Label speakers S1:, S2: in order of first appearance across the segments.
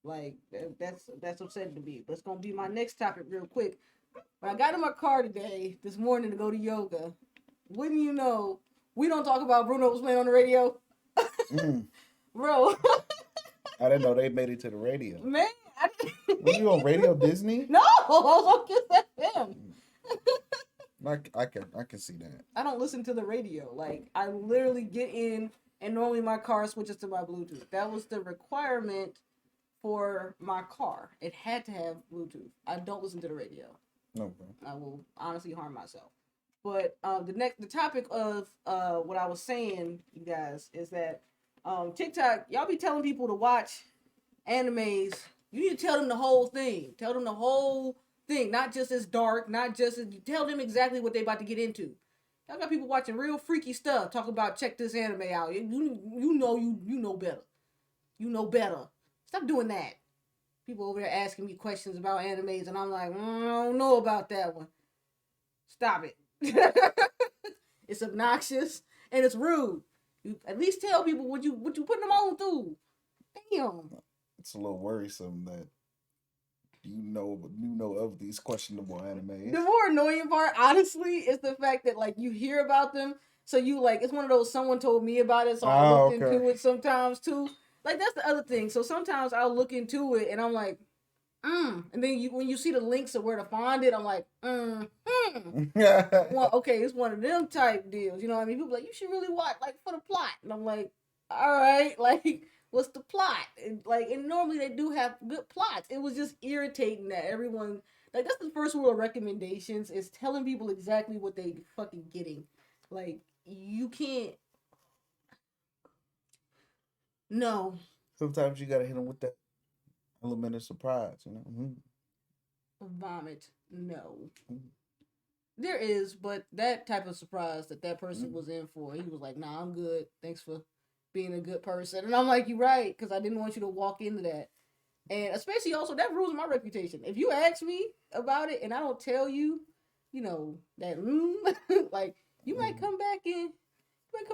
S1: Like that's upsetting to me. But it's gonna be my next topic real quick. When I got in my car today, this morning to go to yoga, wouldn't you know, we don't talk about Bruno was playing on the radio,
S2: Mm,
S1: bro.
S2: I didn't know they made it to the radio.
S1: Man, I
S2: Were
S1: didn't.
S2: you on Radio Disney?
S1: No, I was on Kiss FM.
S2: Mm, I can see that.
S1: I don't listen to the radio. Like I literally get in, and normally my car switches to my Bluetooth. That was the requirement for my car. It had to have Bluetooth. I don't listen to the radio.
S2: Okay.
S1: I will honestly harm myself. But the topic of what I was saying, you guys, is that TikTok, y'all be telling people to watch animes. You need to tell them the whole thing. Tell them the whole thing, not just as dark, not just as, tell them exactly what they about to get into. Y'all got people watching real freaky stuff. Talk about check this anime out. You know better. You know better. Stop doing that. People over there asking me questions about animes, and I'm like, I don't know about that one. Stop it. It's obnoxious and it's rude. You at least tell people what you putting them on through. Damn.
S2: It's a little worrisome that you know of these questionable animes.
S1: The more annoying part, honestly, is the fact that like you hear about them, so you like it's one of those someone told me about it, so I
S2: Oh,
S1: looked
S2: okay.
S1: into it sometimes too. Like that's the other thing. So sometimes I'll look into it and I'm like, and then when you see the links of where to find it, I'm like, well, okay, it's one of them type deals. You know what I mean? People like, you should really watch like for the plot, and I'm like, all right, like what's the plot? And normally they do have good plots. It was just irritating that everyone like that's the first rule of recommendations is telling people exactly what they fucking getting. Like you can't. No,
S2: Sometimes you gotta hit them with that element of surprise. You know.
S1: vomit. No. There is, but that type of surprise that person
S2: Mm.
S1: was in for, he was like, "Nah, I'm good. Thanks for being a good person." And I'm like, "You're right," because I didn't want you to walk into that, and especially also that ruins my reputation. If you ask me about it and I don't tell you, that like you might
S2: Mm.
S1: come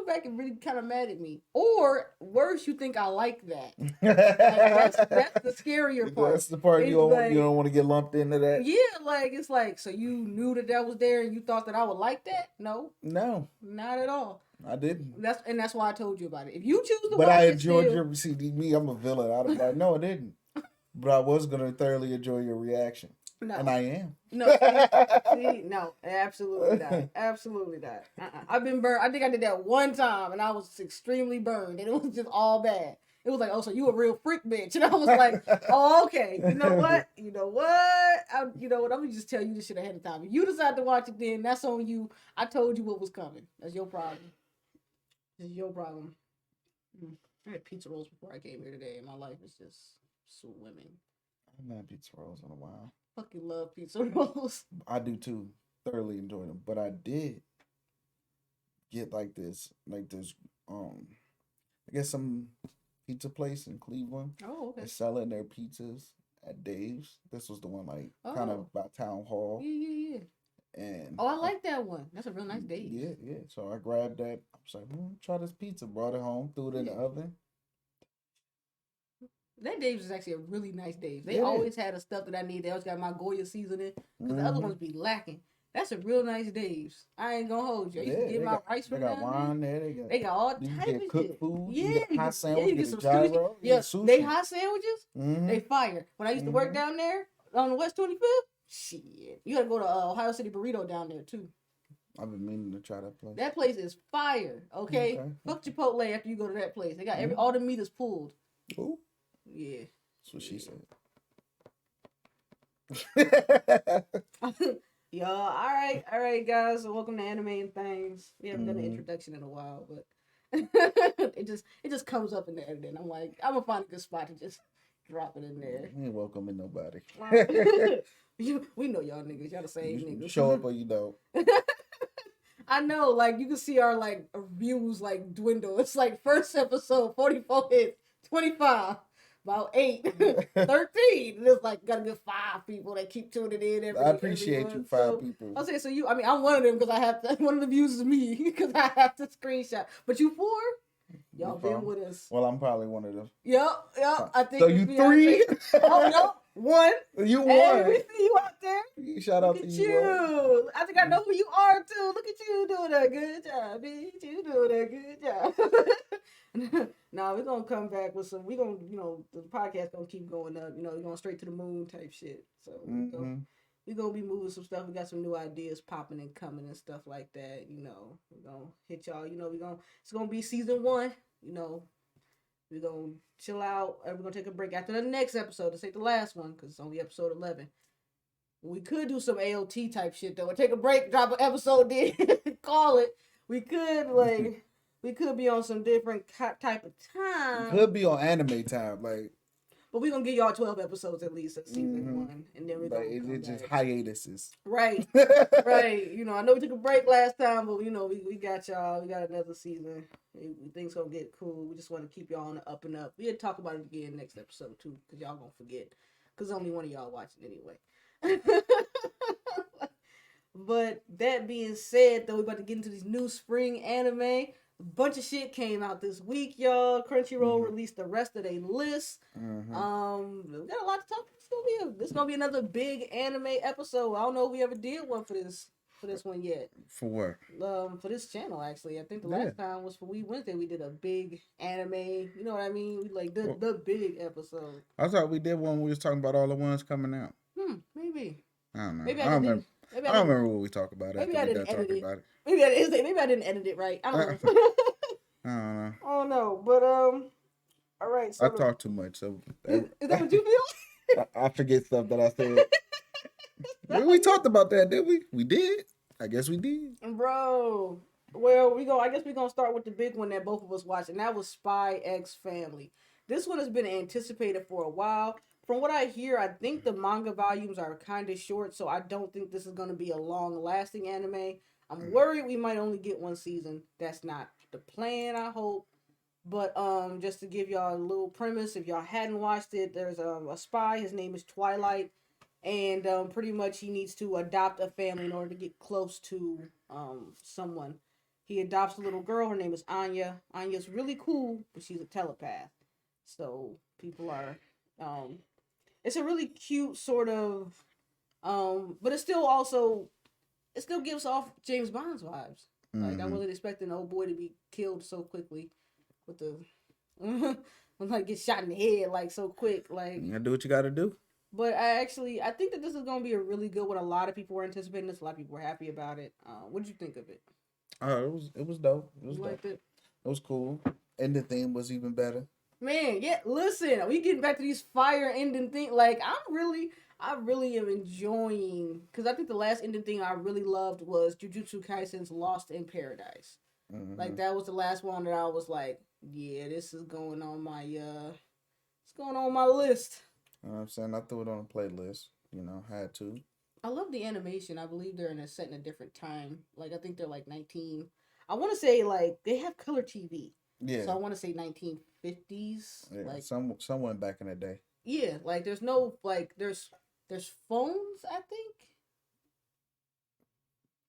S1: back and really kind of mad at me, or worse, you think I like that. Like that's the scarier part.
S2: That's the part
S1: It's
S2: you
S1: like
S2: don't want to get lumped into that.
S1: yeah, like it's like so you knew that was there and you thought that I would like that? No,
S2: No,
S1: not at all.
S2: I didn't.
S1: That's why I told you about it. If you choose to
S2: But
S1: watch
S2: I
S1: it
S2: enjoyed
S1: still,
S2: your see me. I'm a villain. I'd be like, no, I didn't. But I was gonna thoroughly enjoy your reaction, and
S1: no,
S2: I am.
S1: no, no, absolutely not, absolutely not. I've been burned. I think I did that one time and I was extremely burned and it was just all bad. It was like, oh, so you a real freak bitch, and I was like, oh, okay. You know what? You know what? I'm gonna just tell you this shit ahead of time. If you decide to watch it, then that's on you. I told you what was coming. That's your problem. It's your problem. I had pizza rolls before I came here today, and my life is just swimming.
S2: I haven't had pizza rolls in a while.
S1: Fucking love pizza rolls.
S2: I do too. Thoroughly enjoy them. But I did get like this. Um, I guess some pizza place in Cleveland.
S1: Oh, okay.
S2: They're selling their pizzas at Dave's. This was the one like kind
S1: Oh,
S2: of by Town Hall,
S1: yeah, yeah, yeah.
S2: and
S1: Oh, I like that one. That's a real nice Dave's.
S2: yeah, yeah. So I grabbed that. I was like, try this pizza. Brought it home, threw it in the
S1: Yeah.
S2: oven.
S1: That Dave's is actually a really nice Dave's. They
S2: It is.
S1: always had the stuff that I need. They always got my Goya seasoning because the other
S2: Mm-hmm.
S1: ones be lacking. That's a real nice Dave's. I ain't gonna hold you. I used
S2: Yeah,
S1: to get my rice
S2: they
S1: from
S2: got
S1: down there.
S2: wine there. They got
S1: They got all
S2: you can
S1: type
S2: get
S1: of
S2: cooked
S1: shit.
S2: food. You
S1: Yeah,
S2: can get hot sandwich.
S1: you
S2: Get
S1: get
S2: a
S1: some
S2: gyro.
S1: sushi.
S2: You
S1: Yeah,
S2: get sushi.
S1: they hot sandwiches.
S2: Mm-hmm.
S1: They fire. When I used to work down there on the West 25th, shit, you gotta go to Ohio City Burrito down there too.
S2: I've been meaning to try that place.
S1: That place is fire. Okay,
S2: Okay.
S1: fuck Chipotle after you go to that place. They got
S2: Mhm.
S1: all the meat is pulled.
S2: Ooh,
S1: Yeah.
S2: that's what she said.
S1: Yo, all right, guys. So welcome to Anime and Things. We haven't done an
S2: Mhm.
S1: introduction in a while, but it just comes up in the editing. I'm like, I'm gonna find a good spot to just drop it in there.
S2: You ain't welcoming nobody.
S1: We know y'all niggas. Y'all the same
S2: You
S1: niggas.
S2: show up or you don't.
S1: I know, like you can see our like views like dwindle. It's like first episode 44 hits, 25, about 8, 13. And it's like got a good 5 people that keep tuning in every.
S2: I appreciate
S1: every
S2: you,
S1: month.
S2: 5
S1: So,
S2: people.
S1: I'll say so. I'm one of them because I have to. One of the views is me because I have to screenshot. But you 4, Y'all
S2: You
S1: been
S2: follow?
S1: with us.
S2: Well, I'm probably one of them.
S1: Yep. I think
S2: So
S1: it's
S2: you
S1: Beyonce.
S2: 3?
S1: Oh no, one.
S2: You
S1: Hey, we
S2: won.
S1: see you out there.
S2: Shout
S1: Look
S2: out to
S1: at
S2: you, bro.
S1: you. I think I know who you are too. Look at you doing a good job, bitch. You doing a good job. Nah, we're gonna come back with some. We gonna, the podcast gonna keep going up. We're going straight to the moon type shit. So we gonna be moving some stuff. We got some new ideas popping and coming and stuff like that. We're gonna hit y'all. It's gonna be season 1. We're gonna chill out. And we're gonna take a break after the next episode. This ain't the last one because it's only episode 11. We could do some AOT type shit though. Or take a break, drop an episode, then call it. We could be on some different type of time.
S2: Could be on anime time,
S1: but we're gonna give y'all 12 episodes at least of season 1, and then we're gonna
S2: it's just
S1: back.
S2: hiatuses.
S1: Right. Right. I know we took a break last time, but we got y'all. We got another season. Things gonna get cool. We just want to keep y'all on the up and up. We'll talk about it again next episode too, because y'all gonna forget. Because only one of y'all watching anyway. But that being said, though, we're about to get into these new spring anime. A bunch of shit came out this week, y'all. Crunchyroll released the rest of their list. We got a lot to talk about. This is gonna be another big anime episode. I don't know if we ever did one for this one yet.
S2: For what?
S1: For this channel, actually. I think the last time was for Wednesday. We did a big anime. You know what I mean? The big episode.
S2: I thought we did one. We was talking about all the ones coming out.
S1: Maybe.
S2: I don't know.
S1: Maybe
S2: I don't remember. I don't remember what we talked about.
S1: Maybe I didn't edit it.
S2: About it.
S1: Maybe I didn't edit it right. I don't know.
S2: I don't know.
S1: I don't know. But all right. So
S2: I talk too much. So
S1: is that what you feel?
S2: I forget stuff that I said. We talked about that, did we? We did. I guess we did.
S1: Bro. Well, I guess we're gonna start with the big one that both of us watched, and that was Spy X Family. This one has been anticipated for a while. From what I hear, I think the manga volumes are kind of short, so I don't think this is going to be a long-lasting anime. I'm worried we might only get one season. That's not the plan, I hope. But just to give y'all a little premise, if y'all hadn't watched it, there's a spy. His name is Twilight, and pretty much he needs to adopt a family in order to get close to someone. He adopts a little girl. Her name is Anya. Anya's really cool, but she's a telepath. So people are... it's a really cute sort of, but it still gives off James Bond's vibes. Like I wasn't expecting the old boy to be killed so quickly, with the, get shot in the head like so quick. Like
S2: you gotta do what you gotta do.
S1: But I think that this is gonna be a really good one. A lot of people were anticipating this. A lot of people were happy about it. What did you think of it?
S2: It was dope. It was
S1: you liked it?
S2: It was cool, and the theme was even better.
S1: Man, yeah, listen, we getting back to these fire ending things. Like, I really am enjoying, because I think the last ending thing I really loved was Jujutsu Kaisen's Lost in Paradise. Like, that was the last one that I was like, yeah, this is going on my, it's going on my list.
S2: You know what I'm saying? I threw it on a playlist, had to.
S1: I love the animation. I believe they're set in a different time. Like, I think they're like 19. I want to say, like, they have color TV.
S2: Yeah.
S1: So I want to say 1950s.
S2: Yeah,
S1: like
S2: someone back in the day.
S1: Yeah, like there's no there's phones, I think.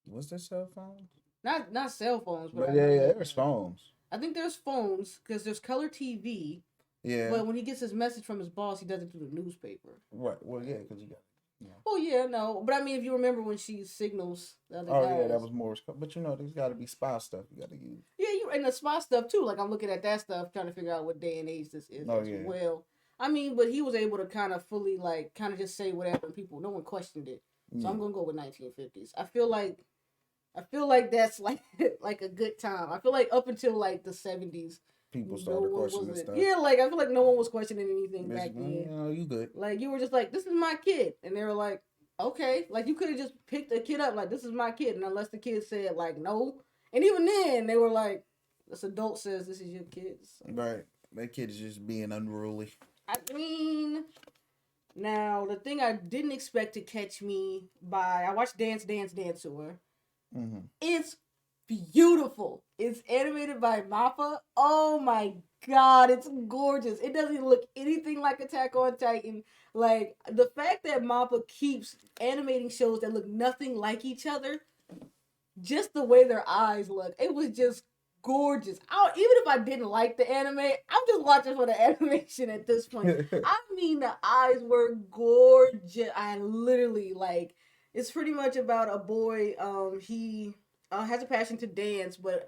S2: Was there cell phones?
S1: Not cell phones,
S2: but yeah, there's phones.
S1: I think there's phones because there's color TV.
S2: Yeah.
S1: But when he gets his message from his boss, he does it through the newspaper.
S2: Right. Well, yeah, because you got.
S1: Oh yeah, no, but I mean, if you remember when she signals the other
S2: guys.
S1: Oh
S2: yeah, that was Morse code. But there's got to be spy stuff you got to use.
S1: Yeah, and the spy stuff too. Like I'm looking at that stuff, trying to figure out what day and age this is as well. I mean, but he was able to kind of fully just say whatever, and no one questioned it. So I'm gonna go with 1950s. I feel like that's like a good time. I feel like up until like the 70s.
S2: People started questioning stuff.
S1: Yeah, like I feel like no one was questioning anything back then.
S2: You good.
S1: Like you were just like, this is my kid. And they were like, okay. Like you could have just picked a kid up like, this is my kid. And unless the kid said like, no. And even then they were like, this adult says this is your kid. So.
S2: Right. That kid is just being unruly.
S1: I mean, now the thing I didn't expect to catch me I watched Dance Dancer. It's beautiful. It's animated by MAPPA. Oh my god, it's gorgeous. It doesn't look anything like Attack on Titan. Like the fact that MAPPA keeps animating shows that look nothing like each other, just the way their eyes look, it was just gorgeous. Even if I didn't like the anime, I'm just watching for the animation at this point. I mean, the eyes were gorgeous. I literally like. It's pretty much about a boy. He has a passion to dance, but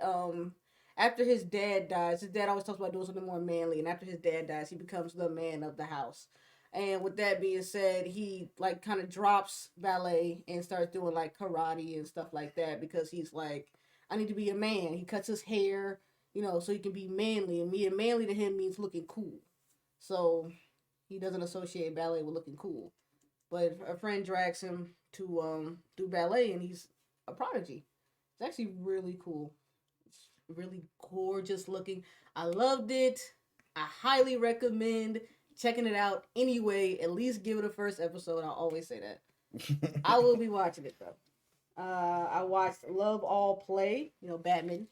S1: after his dad dies, his dad always talks about doing something more manly, and after his dad dies, he becomes the man of the house. And with that being said, he like kind of drops ballet and starts doing like karate and stuff like that because he's like, I need to be a man. He cuts his hair, so he can be manly. And being manly to him means looking cool. So he doesn't associate ballet with looking cool. But a friend drags him to do ballet, and he's a prodigy. It's actually really cool. It's really gorgeous looking. I loved it. I highly recommend checking it out anyway. At least give it a first episode. I'll always say that. I will be watching it though. I watched Love All Play, Batman.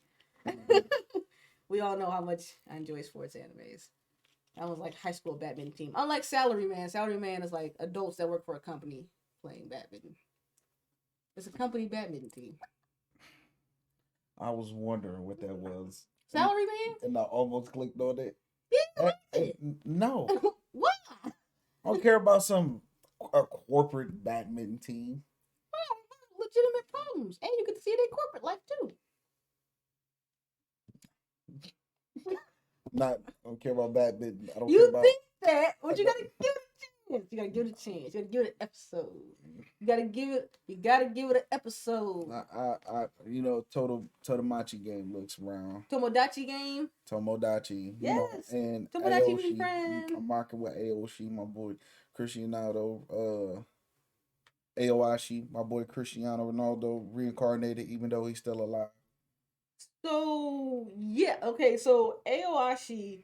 S1: We all know how much I enjoy sports animes. That was like high school badminton team. Unlike Salaryman. Salaryman is like adults that work for a company playing badminton. It's a company badminton team.
S2: I was wondering what that was.
S1: Salaryman?
S2: And I almost clicked on it.
S1: Yeah.
S2: No.
S1: Why?
S2: I don't care about a corporate badminton team.
S1: Well, legitimate problems. And you get to see it in corporate life too.
S2: I don't care about badminton. I don't
S1: You
S2: care about.
S1: think that, but you gotta give it a chance. You gotta give it a chance. You gotta give it an episode. You gotta give it an episode.
S2: Totomachi game looks around.
S1: Tomodachi game.
S2: Tomodachi.
S1: Yes.
S2: And
S1: Tomodachi mean
S2: Aoshi.
S1: friend.
S2: I'm rocking with Aoshi, my boy Cristiano. Aoshi, my boy Cristiano Ronaldo, reincarnated, even though he's still alive.
S1: So yeah, okay. So Aoshi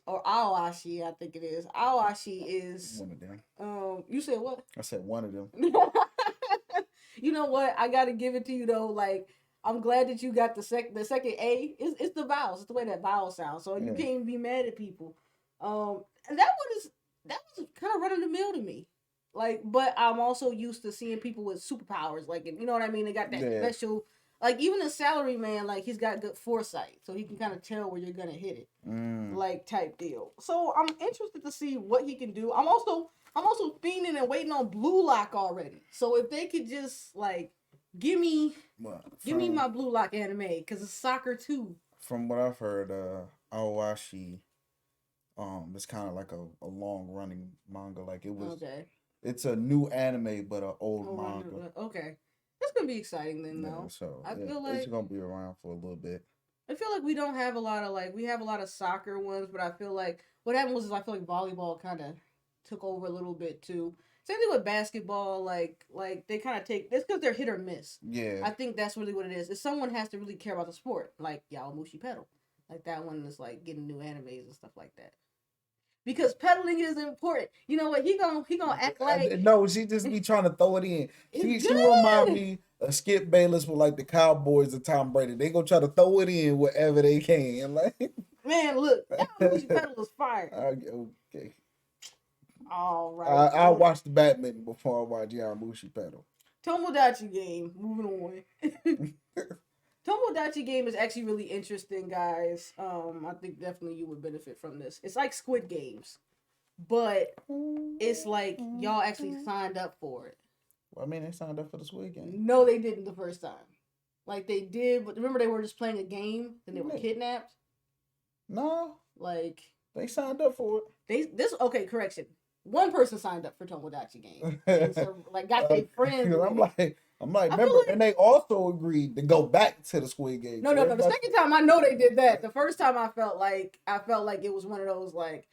S1: or Aoshi, I think it is. Aoshi is
S2: One of them.
S1: You said what?
S2: I said one of them.
S1: You know what? I gotta give it to you though. Like, I'm glad that you got the second A. It's the vowels. It's the way that vowel sounds. So you can't even be mad at people. And that was kind of run of the mill to me. Like, but I'm also used to seeing people with superpowers. Like, you know what I mean? They got that special. Like, even a Salaryman, like, he's got good foresight, so he can kind of tell where you're gonna hit it, like type deal. So I'm interested to see what he can do. I'm also fiending and waiting on Blue Lock already. So if they could just like give me my Blue Lock anime, because it's soccer too.
S2: From what I've heard, Aoshi, it's kind of like a long running manga. Like it was.
S1: Okay.
S2: It's a new anime, but an old manga.
S1: Okay. That's gonna be exciting then, though.
S2: Yeah, so
S1: I feel like
S2: it's gonna be around for a little bit.
S1: I feel like we don't have a lot of we have a lot of soccer ones, but I feel like what happened was I feel like volleyball kind of took over a little bit too. Same thing with basketball, like they kind of take it's because they're hit or miss.
S2: Yeah,
S1: I think that's really what it is. If someone has to really care about the sport, like Yaomushi Pedal, like that one is like getting new animes and stuff like that. Because pedaling is important. You know what? He gonna act like
S2: no. She just be trying to throw it in. She remind me of Skip Bayless with like the Cowboys and Tom Brady. They gonna try to throw it in wherever they can. Like,
S1: man, look, Yaomushi Pedal was fire.
S2: Okay.
S1: All right.
S2: I watched the badminton before I watched Yaomushi Pedal.
S1: Tomodachi game. Moving on. Tomodachi game is actually really interesting, guys. I think definitely you would benefit from this. It's like Squid Games, but it's like y'all actually signed up for it.
S2: Well, I mean, they signed up for the Squid Game.
S1: No, they didn't the first time. Like they did, but remember they were just playing a game, then they were kidnapped.
S2: No,
S1: like
S2: they signed up for it.
S1: Okay, correction. One person signed up for Tomodachi game, and so like got their friends.
S2: I'm like, remember, and they also agreed to go back to the Squid Game.
S1: No. The second time I know they did that. The first time I felt like it was one of those like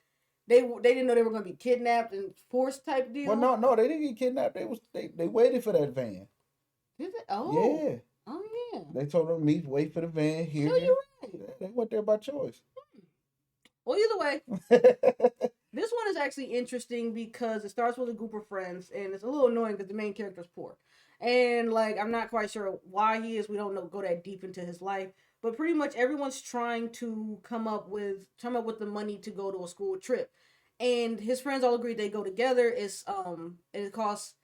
S1: they didn't know they were going to be kidnapped and forced type deal.
S2: Well, no, they didn't get kidnapped. They waited for that van.
S1: Did they? Oh,
S2: yeah.
S1: Oh yeah.
S2: They told them to wait for the van here.
S1: No, you're right.
S2: They went there by choice.
S1: Well, either way, this one is actually interesting because it starts with a group of friends, and it's a little annoying because the main character is poor. And like I'm not quite sure why he is. We don't go that deep into his life, but pretty much everyone's trying to come up with the money to go to a school trip, and his friends all agree they go together. It costs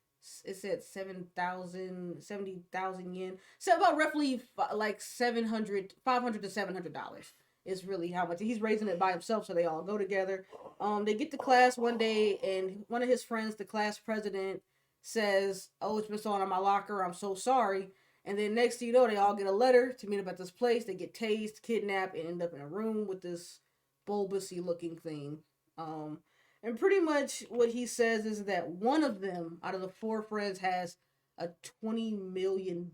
S1: it said 70,000 yen. So about roughly like 500 to $700 is really how much he's raising it by himself. So they all go together. They get to class one day, and one of his friends, the class president, says, "Oh, it's been stolen on my locker. I'm so sorry." And then next thing you know, they all get a letter to meet up at this place. They get tased, kidnapped, and end up in a room with this bulbousy looking thing. And pretty much what he says is that one of them out of the four friends has a $20 million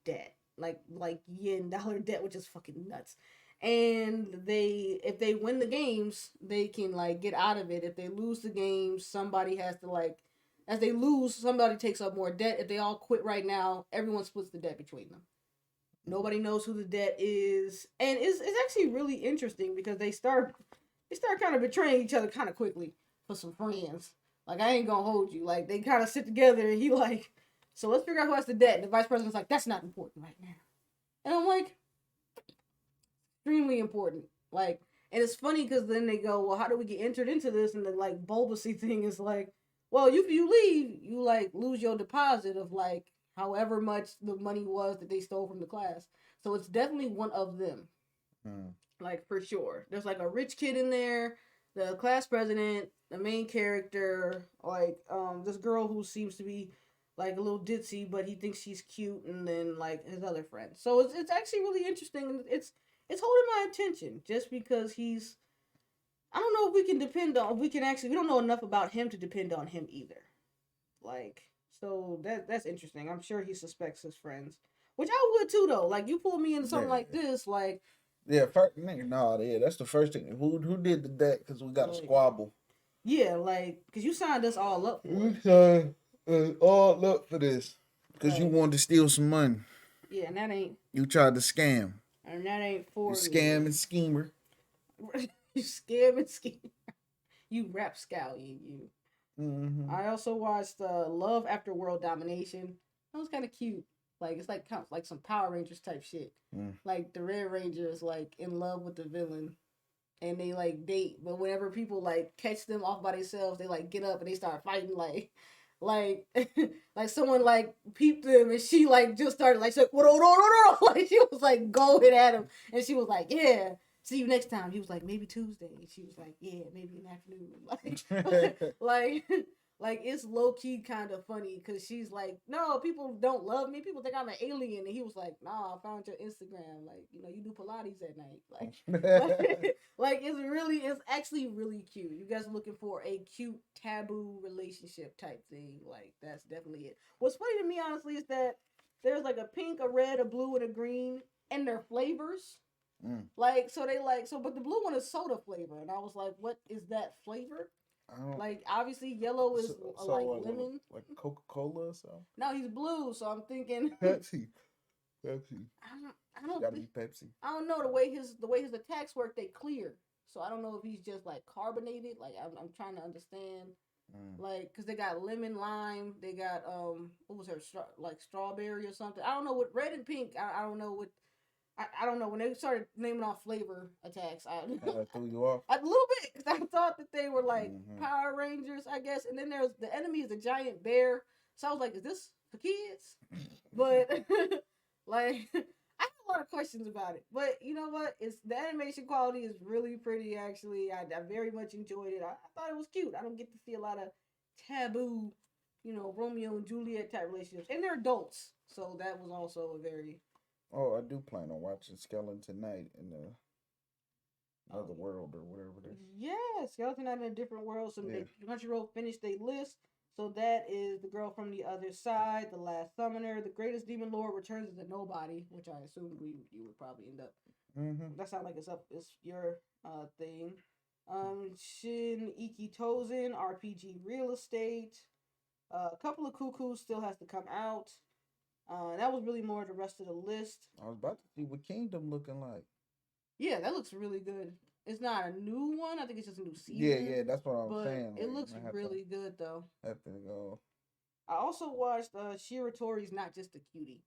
S1: debt, like yen dollar debt, which is fucking nuts. And if they win the games, they can like get out of it. If they lose the games, somebody has to like, as they lose, somebody takes up more debt. If they all quit right now, everyone splits the debt between them. Nobody knows who the debt is, and it's actually really interesting because they start kind of betraying each other kind of quickly for some friends. Like, I ain't gonna hold you. Like, they kind of sit together and he like, so let's figure out who has the debt. And the vice president's like, that's not important right now. And I'm like, extremely important. Like, and it's funny because then they go, well, how do we get entered into this? And the like bulbousy thing is like, well, you leave, you like lose your deposit of like however much the money was that they stole from the class. So it's definitely one of them. Like, for sure. There's like a rich kid in there, the class president, the main character, like this girl who seems to be like a little ditzy, but he thinks she's cute, and then like his other friend. So it's actually really interesting, and it's holding my attention just because he's, I don't know if we can depend on, we don't know enough about him to depend on him either. Like, so that's interesting. I'm sure he suspects his friends, which I would too though. Like, you pull me into something like this, like,
S2: yeah, first, nigga, nah, yeah, that's the first thing. Who did the debt? Because we got a squabble.
S1: Yeah, like, because you signed us all up for it.
S2: We signed all up for this. Because you wanted to steal some money.
S1: Yeah, and that ain't.
S2: You tried to scam.
S1: And that ain't for
S2: you. Scam and schemer.
S1: You scam and schemer. You rapscallion, you.
S2: Mm-hmm.
S1: I also watched Love After World Domination. That was kind of cute. Like, it's like some Power Rangers type shit. Like, the Red Ranger is like in love with the villain, and they like date. But whenever people like catch them off by themselves, they like get up and they start fighting. Like like someone like peeped them, and she like just started like, so, no. Like, she was like going at him, and she was like, yeah, see you next time. He was like, maybe Tuesday. And she was like, yeah, maybe in the afternoon. Like it's low key kind of funny because she's like, no, people don't love me. People think I'm an alien. And he was like, nah, I found your Instagram. Like, you do Pilates at night. Like it's actually really cute. You guys are looking for a cute taboo relationship type thing. Like, that's definitely it. What's funny to me, honestly, is that there's like a pink, a red, a blue, and a green, and their flavors. Like, but the blue one is soda flavor, and I was like, what is that flavor? Like, obviously yellow is like lemon,
S2: like Coca-Cola or something.
S1: No, he's blue, so I'm thinking
S2: Pepsi.
S1: I don't
S2: gotta be Pepsi.
S1: I don't know, the way his attacks work, they clear, so I don't know if he's just like carbonated. Like, I'm trying to understand, like, because they got lemon, lime, they got what was her like strawberry or something. I don't know what red and pink. I don't know what. I don't know, when they started naming off flavor attacks, I
S2: threw you off
S1: a little bit, because I thought that they were like Power Rangers, I guess. And then there's the enemy is a giant bear, so I was like, is this for kids? But like, I have a lot of questions about it. But you know what? It's the animation quality is really pretty. Actually, I very much enjoyed it. I thought it was cute. I don't get to see a lot of taboo, Romeo and Juliet type relationships, and they're adults, so that was also a very.
S2: Oh, I do plan on watching Skeleton Knight in the other world or whatever it is.
S1: Yeah, Skeleton Knight in a different world. So Crunchyroll finished their list. So that is The Girl from the Other Side, The Last Summoner, The Greatest Demon Lord Returns as a Nobody, which I assumed you would probably end up. That sounds like it's your thing. Shin Iki Tozen, RPG Real Estate. A couple of Cuckoos still has to come out. That was really more the rest of the list.
S2: I was about to see what Kingdom looking like.
S1: Yeah, that looks really good. It's not a new one. I think it's just a new season.
S2: Yeah, that's what I'm saying.
S1: It looks really good, though.
S2: Have to go.
S1: I also watched Shiratori's Not Just a Cutie.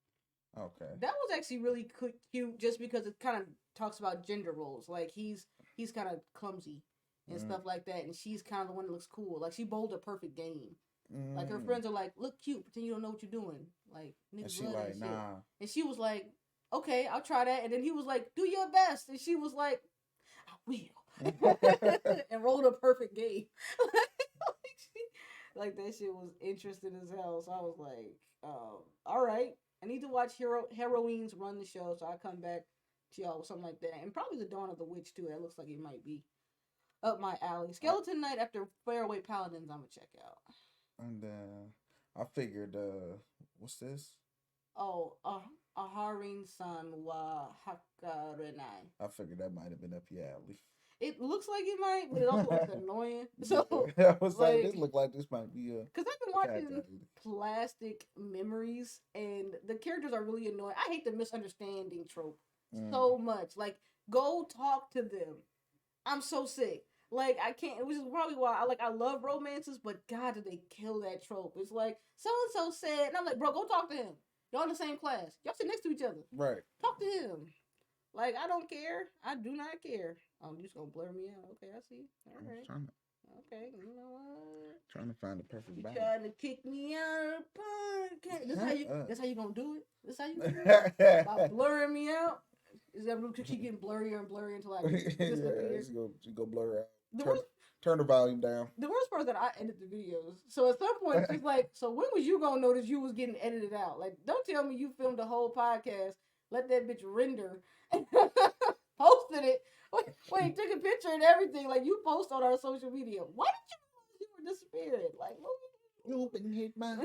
S2: Okay.
S1: That was actually really cute, just because it kind of talks about gender roles. Like, he's kind of clumsy and stuff like that, and she's kind of the one that looks cool. Like, she bowled a perfect game. Like her friends are like, look cute, pretend you don't know what you're doing. Like
S2: And
S1: niggas
S2: she
S1: love
S2: like,
S1: that shit.
S2: nah.
S1: And she was like, okay, I'll try that. And then he was like, do your best. And she was like, I will. And rolled a perfect game. Like that shit was interesting as hell. So I was like, all right. I need to watch Heroines run the show, so I come back to y'all with something like that. And probably the Dawn of the Witch too. That looks like it might be up my alley. Skeleton Knight after Fairway Paladins, I'm gonna check out.
S2: And I figured, what's this?
S1: Oh, Aharin San wa Hakarenai.
S2: I figured that might have been up your alley.
S1: It looks like it might, but it also looks annoying. So
S2: I was like,
S1: like,
S2: this look like this might be a.
S1: because I've been watching Plastic Memories, and the characters are really annoying. I hate the misunderstanding trope so much. Like, go talk to them. I'm so sick. Like, I can't, which is probably why I love romances, but God, did they kill that trope? It's like, so and so said, and I'm like, bro, go talk to him. Y'all in the same class. Y'all sit next to each other.
S2: Right.
S1: Talk to him. Like, I don't care. I do not care. I'm just gonna blur me out. Okay, I see. All right. Okay, you know what?
S2: Trying to find the perfect balance.
S1: Trying to kick me out of the podcast. That's how you gonna do it? That's how you do it? By blurring me out? Is that going to keep getting blurrier and blurrier until I disappear?
S2: It's go blur out. Turn the volume down.
S1: The worst part is that I edit the videos. So at some point, it's like, so when was you going to notice you was getting edited out? Like, don't tell me you filmed the whole podcast, let that bitch render, and posted it. Wait, took a picture and everything. Like, you post on our social media. Why did you were disappeared? Like, what?
S2: You been hit by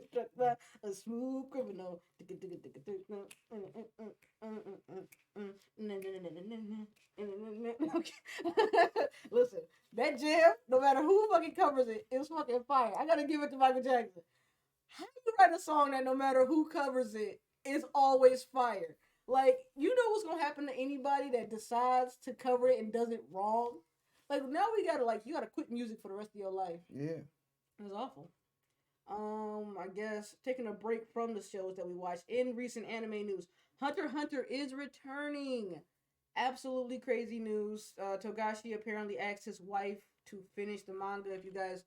S1: struck by a smooth criminal. Listen, that jam, no matter who fucking covers it, it's fucking fire. I gotta give it to Michael Jackson. How do you write a song that no matter who covers it, it's always fire? Like, you know what's gonna happen to anybody that decides to cover it and does it wrong? Like, now we gotta, like, you gotta quit music for the rest of your life.
S2: Yeah.
S1: It was awful. I guess taking a break from the shows that we watched in recent anime news. Hunter x Hunter is returning. Absolutely crazy news. Togashi apparently asked his wife to finish the manga. If you guys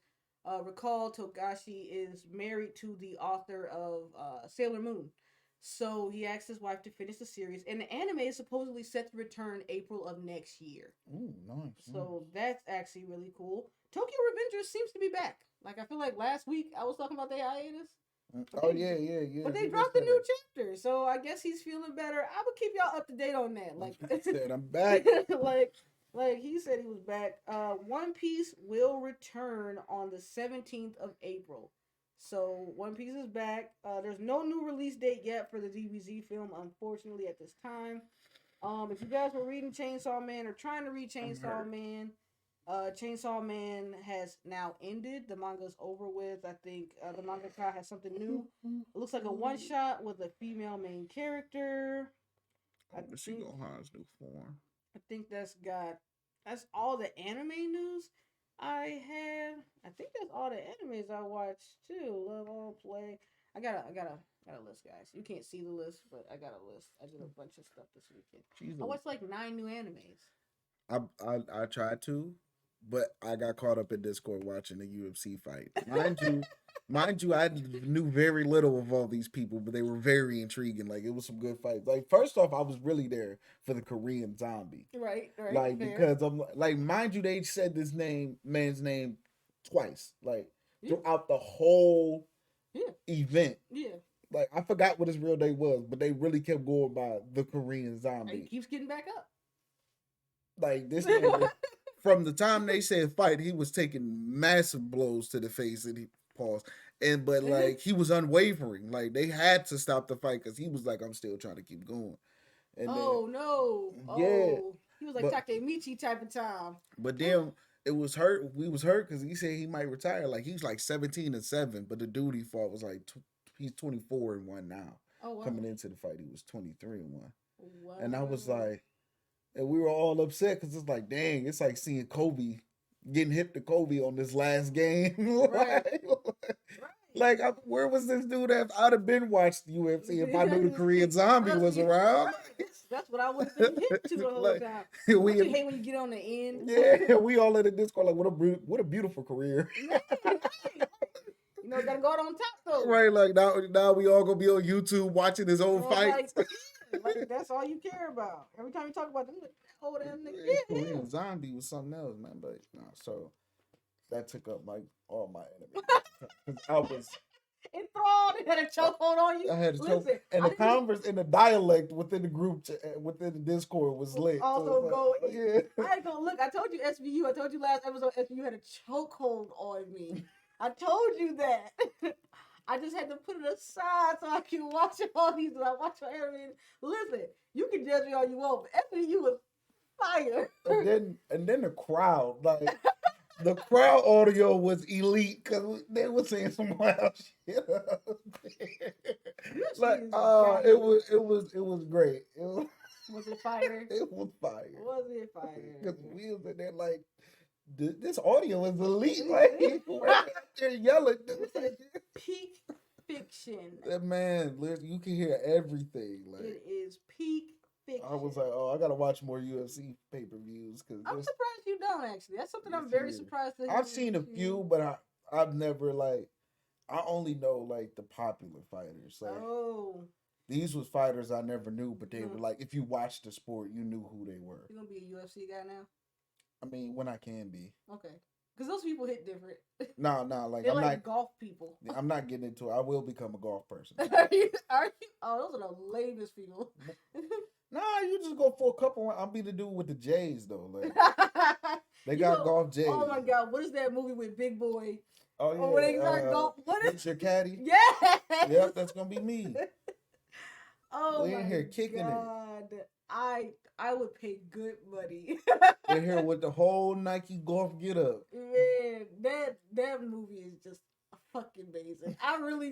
S1: recall, Togashi is married to the author of Sailor Moon. So he asked his wife to finish the series. And the anime is supposedly set to return April of next year.
S2: Ooh, nice.
S1: So that's actually really cool. Tokyo Revengers seems to be back. Like, I feel like last week I was talking about their hiatus.
S2: Oh, yeah.
S1: But they dropped a new chapter, so I guess he's feeling better. I would keep y'all up to date on that. Like,
S2: said, I'm back.
S1: like he said he was back. One Piece will return on the 17th of April. So One Piece is back. There's no new release date yet for the DBZ film, unfortunately, at this time. If you guys were reading Chainsaw Man or trying to read Chainsaw Man, Chainsaw Man has now ended. The manga's over with. I think the mangaka has something new. It looks like a one shot with a female main character. I think that's all the anime news I had. I think that's all the animes I watched too. Love All Play. I got a list, guys. You can't see the list, but I got a list. I did a bunch of stuff this weekend. Jesus. I watched like 9 new animes.
S2: I tried to, but I got caught up in Discord watching the UFC fight. Mind you, I knew very little of all these people, but they were very intriguing. Like, it was some good fights. Like, first off, I was really there for the Korean Zombie.
S1: Right.
S2: Like, fair. Because I'm like, mind you, they said this man's name twice. Like, throughout the whole event.
S1: Yeah.
S2: Like, I forgot what his real name was, but they really kept going by the Korean Zombie.
S1: He keeps getting back up.
S2: Like, this nigga, from the time they said fight, he was taking massive blows to the face, and he paused. But like, he was unwavering. Like, they had to stop the fight because he was like, I'm still trying to keep going. And
S1: no.
S2: Yeah.
S1: He was like Takemichi type of time.
S2: But then it was hurt. We was hurt because he said he might retire. Like, he's like 17-7, but the dude he fought was like, he's 24-1 now.
S1: Oh, wow.
S2: Coming into the fight, he was 23-1.
S1: Wow.
S2: And I was like, and we were all upset because it's like, dang, it's like seeing Kobe getting hit to Kobe on this last game. Like, where was this dude at? I'd have been watched the UFC if I knew the Korean Zombie was around.
S1: That's what I would have been hit to the whole time. Don't you hate when you get on the end?
S2: Yeah, we all in the Discord like, what a beautiful career.
S1: gotta go out on top though.
S2: Right, like now we all gonna be on YouTube watching his old
S1: Well,
S2: fights.
S1: like that's all you care about. Every time you talk about them, like, oh damn nigga,
S2: Yeah,
S1: yeah.
S2: Korean Zombie was something else, man. But no, so that took up like all my energy. 'Cause I was
S1: Enthralled, it had a chokehold on you.
S2: I had to choke,
S1: Listen,
S2: and
S1: I
S2: the
S1: didn't
S2: converse and the dialect within the group within the Discord was lit.
S1: also
S2: it's
S1: go.
S2: yeah.
S1: I had to go look. I told you SVU. I told you last episode SVU had a chokehold on me. I told you that. I just had to put it aside so I can watch all these. I watch my anime. Listen, you can judge me all you want, but SVU was fire.
S2: And then the crowd, like the crowd audio was elite because they were saying some wild shit. Like, it was great.
S1: Was it fire?
S2: It was fire.
S1: Was it fire?
S2: Because we was in there like, this audio is elite. Like, people were out there yelling.
S1: Peak fiction.
S2: That man, listen, you can hear everything. Like,
S1: It is peak fiction.
S2: I was like, oh, I gotta watch more UFC pay-per-views because
S1: I'm surprised you don't actually. That's something I'm
S2: Yes,
S1: very
S2: you-
S1: surprised that
S2: I've seen a few, but I've never like. I only know like the popular fighters. Like
S1: Oh,
S2: these was fighters I never knew, but they
S1: Mhm.
S2: were like, if you watched the sport, you knew who they were.
S1: you gonna be a UFC guy now?
S2: I mean, when I can be.
S1: Okay, because those people hit different.
S2: No, like
S1: They're
S2: I'm
S1: like golf people.
S2: not. I'm not getting into it. I will become a golf person.
S1: Are you? Oh, those are the lamest people.
S2: Nah, you just go for a couple. I'll be the dude with the J's though. Like they
S1: You
S2: got
S1: know-
S2: golf J's.
S1: Oh my God, what is that movie with Big Boy?
S2: Oh yeah.
S1: Oh, when they start golf. What is?
S2: What's your caddy?
S1: Yes.
S2: Yep, that's gonna be me.
S1: Oh
S2: We in
S1: my
S2: here kicking it.
S1: God. I would pay good money.
S2: They're here with the whole Nike golf get up.
S1: Man, that movie is just fucking amazing. I really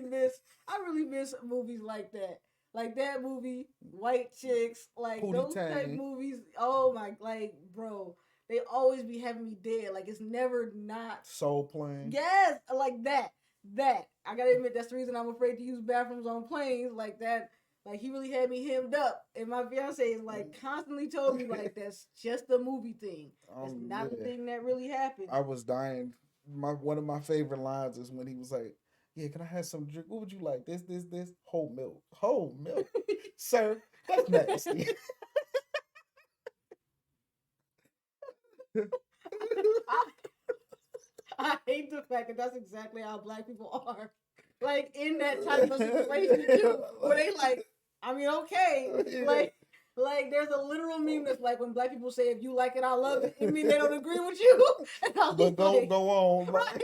S1: miss movies like that. Like that movie, White Chicks, like
S2: Pootie
S1: those type
S2: Tang.
S1: movies. Oh my, like bro, they always be having me dead. Like it's never not.
S2: Soul Plane.
S1: Yes, like that. I gotta admit that's the reason I'm afraid to use bathrooms on planes like that. Like he really had me hemmed up, and my fiance is like constantly told me like that's just a movie thing. It's not the
S2: Yeah.
S1: thing that really happened.
S2: I was dying. One of my favorite lines is when he was like, "Yeah, can I have some drink? What would you like? This, whole milk, sir. That's nasty."
S1: I hate the fact that that's exactly how black people are. Like in that type of situation too, where they like, I mean, okay,
S2: Yeah.
S1: like there's a literal meme that's like when black people say if you like it, I love it. It mean they don't agree with you. And I was
S2: But go
S1: like,
S2: on,
S1: right?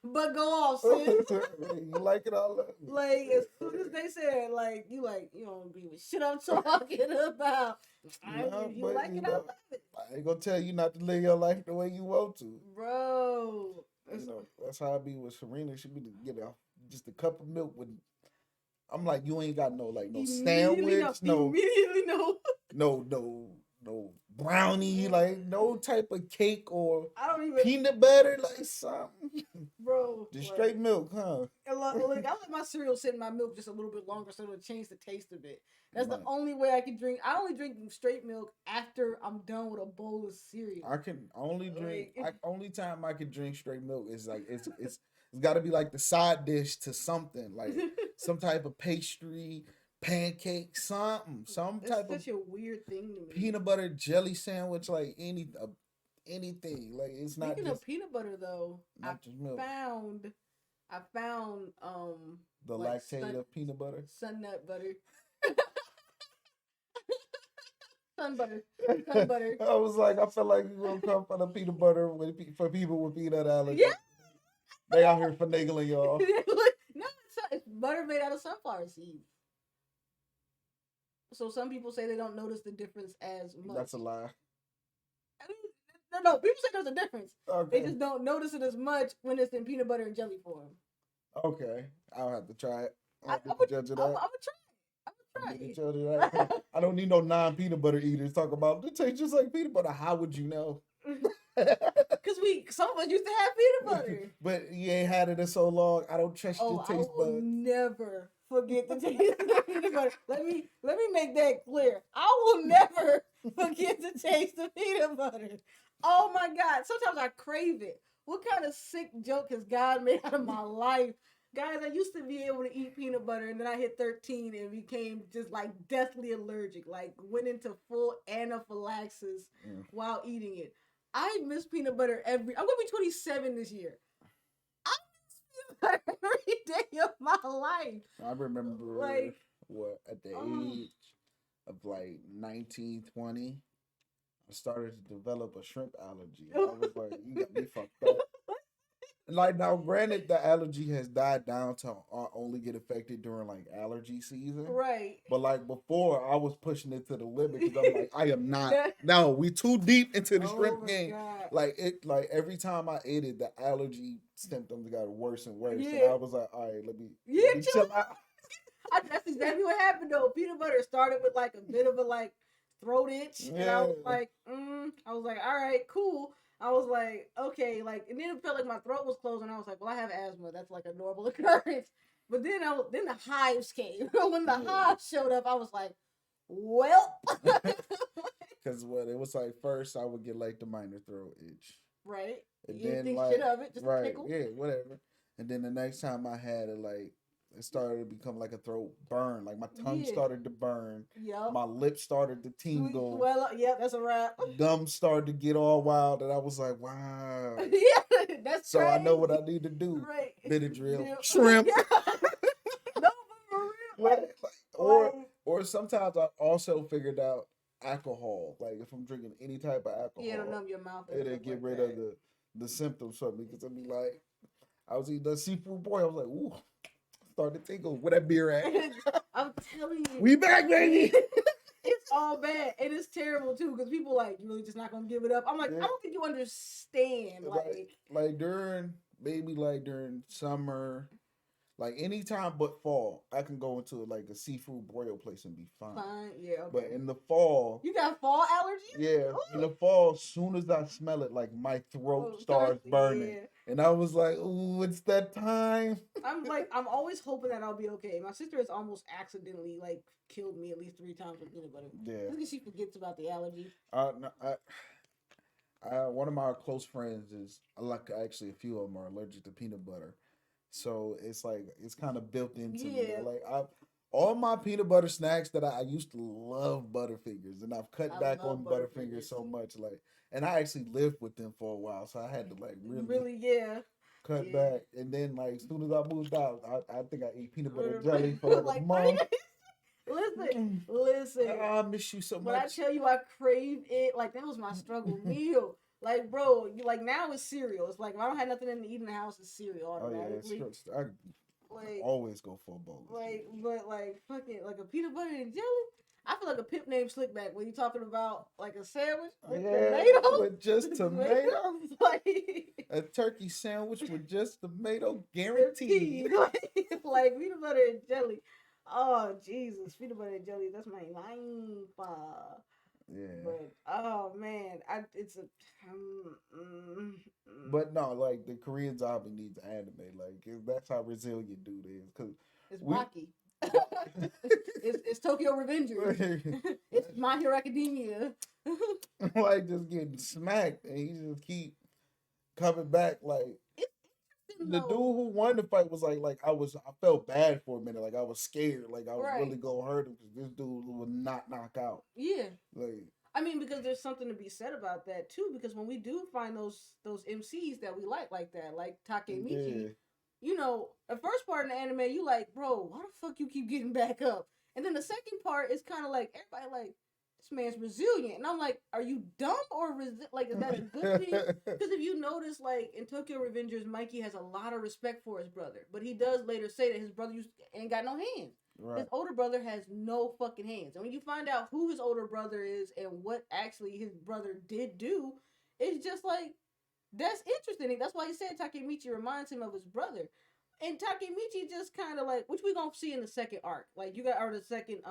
S1: But go off, sis.
S2: you like it all up.
S1: Like as soon as they said like you don't agree with shit I'm talking about.
S2: No,
S1: If you
S2: but
S1: like
S2: you
S1: it, I
S2: know,
S1: love it,
S2: I ain't gonna tell you not to live your life the way you want to.
S1: bro.
S2: You know, that's how I be with Serena. She be to get off just a cup of milk with. I'm like, you ain't got no
S1: Immediately
S2: sandwich,
S1: immediately no.
S2: no brownie, like no type of cake or
S1: I don't even,
S2: peanut butter, like something.
S1: bro.
S2: Just
S1: like,
S2: straight milk, huh?
S1: Look, I let my cereal sit in my milk just a little bit longer so it'll change the taste of it. That's the
S2: Right.
S1: only way I can drink. I only drink straight milk after I'm done with a bowl of cereal.
S2: I can only drink.
S1: Like-
S2: Only time I can drink straight milk is like it's got to be like the side dish to something, like some type of pastry, pancake, some
S1: It's
S2: type of
S1: such a weird thing to me.
S2: peanut butter jelly sandwich, like anything. Like it's not
S1: Speaking
S2: just
S1: of peanut butter though,
S2: not just milk.
S1: I found
S2: The
S1: like
S2: lactate of peanut butter.
S1: sun nut butter. Sun butter. Sun butter.
S2: I was like, I feel like you're gonna come for the peanut butter for people with peanut allergies.
S1: Yeah.
S2: They out here finagling y'all.
S1: No, it's butter made out of sunflower seeds. So some people say they don't notice the difference as much.
S2: That's a lie.
S1: I mean, no, people say there's a difference. They
S2: Okay.
S1: just don't notice it as much when it's in peanut butter and jelly form.
S2: Okay. I'll have to try it.
S1: I
S2: I'll have
S1: would
S2: to judge it
S1: I'm
S2: out.
S1: gonna try it. I'm
S2: I'm
S1: gonna
S2: gonna
S1: try
S2: judge it out. I don't need no non-peanut butter eaters talk about it tastes just like peanut butter. How would you know?
S1: it. Because some of us used to have peanut butter.
S2: But you ain't had it in so long. I don't trust
S1: Oh,
S2: your
S1: I
S2: taste
S1: will
S2: buds.
S1: never forget the taste of the peanut butter. Let me make that clear. I will never forget the taste of peanut butter. Oh my God. Sometimes I crave it. What kind of sick joke has God made out of my life Guys, I used to be able to eat peanut butter, and then I hit 13 and became just like deathly allergic. Like went into full anaphylaxis while eating it. I miss peanut butter every. I'm gonna be 27 this year. I miss peanut butter every day of my life.
S2: I remember
S1: Like,
S2: what at the
S1: oh.
S2: age of like 19, 20, I started to develop a shrimp allergy. I was like, you got me fucked up. Like now, granted, the allergy has died down to only get affected during like allergy season.
S1: Right.
S2: But like before, I was pushing it to the limit because I'm like, I am not. No, we too deep into the shrimp game.
S1: God.
S2: Like every time I ate it, the allergy symptoms got worse and worse.
S1: Yeah.
S2: And I was like, all right, let me
S1: chill out. That's exactly what happened though. Peanut butter started with like a bit of a like throat itch, and I was like, all right, cool. I was like, okay, like, and then it felt like my throat was closed, and I was like, well, I have asthma. That's like a normal occurrence. But then then the hives came. When the hives showed up, I was like, well.
S2: Because what it was like, first I would get like the minor throat itch.
S1: Right.
S2: And
S1: you
S2: then
S1: think
S2: like,
S1: shit of it, just
S2: right,
S1: a tickle.
S2: yeah, whatever. And then the next time I had it, like, it started to become like a throat burn. Like my tongue started to burn.
S1: Yep.
S2: My lips started to tingle.
S1: Well, yeah, that's a wrap.
S2: Gums started to get all wild, and I was like, wow.
S1: Yeah, that's
S2: so
S1: crazy.
S2: I know what I need to do.
S1: Right.
S2: Benadryl, shrimp.
S1: No, for real.
S2: Or sometimes I also figured out alcohol. Like if I'm drinking any type of alcohol,
S1: it'll numb your mouth.
S2: It'll get rid of the symptoms from me. Because I'd be like, I was eating the seafood boy. I was like, ooh, started to tingle. Where that beer at?
S1: I'm telling you,
S2: we back, baby.
S1: It's all bad, and it's terrible too. Because people like, you really just not gonna give it up. I'm like, I don't think you understand.
S2: Like during summer. Like anytime but fall, I can go into like a seafood broil place and be fine.
S1: Yeah. Okay.
S2: But in the fall,
S1: you got fall allergies.
S2: Yeah, in the fall, as soon as I smell it, like my throat starts burning, and I was like, "Ooh, it's that time."
S1: I'm always hoping that I'll be okay. My sister has almost accidentally like killed me at least 3 times with peanut butter. Yeah, because she forgets about the allergy.
S2: One of my close friends is like actually a few of them are allergic to peanut butter. So it's like it's kind of built into me. Like all my peanut butter snacks that I used to love Butterfingers, and I've cut back on Butterfingers so much. Like, and I actually lived with them for a while, so I had to like really cut back. And then like as soon as I moved out, I think I ate peanut butter jelly for like a month.
S1: Listen.
S2: I miss you so much.
S1: When I tell you I craved it, like that was my struggle meal. Like, bro, you like now it's cereal. It's like if I don't have nothing to eat in the house, it's cereal automatically.
S2: I always go for a bowl.
S1: But fucking like a peanut butter and jelly. I feel like a pimp named Slickback when you're talking about like a sandwich with tomato.
S2: With just tomato. A turkey sandwich with just tomato, guaranteed.
S1: like peanut butter and jelly. Oh Jesus, peanut butter and jelly. That's my life.
S2: Yeah.
S1: But oh man,
S2: But no, like the Korean zombie needs anime. Like that's how resilient dude is. Cause
S1: it's Baki. it's Tokyo Revengers. It's My Hero Academia.
S2: Like just getting smacked, and he just keep coming back. Like the dude who won the fight was like I felt bad for a minute. Like I was scared. Like I was really gonna hurt him because this dude would not knock out.
S1: Yeah.
S2: Like
S1: I mean, because there's something to be said about that too. Because when we do find those MCs that we like that, like Takemichi, you know, the first part in the anime, you like, bro, why the fuck you keep getting back up? And then the second part is kind of like everybody like, this man's resilient, and I'm like, are you dumb or like is that a good thing? Because if you notice, like in Tokyo Revengers, Mikey has a lot of respect for his brother, but he does later say that his brother ain't got no hands. Right. His older brother has no fucking hands. And when you find out who his older brother is and what actually his brother did do, it's just like, that's interesting. That's why he said Takemichi reminds him of his brother. And Takemichi just kind of like, which we gonna see in the second arc. Like you got, or the second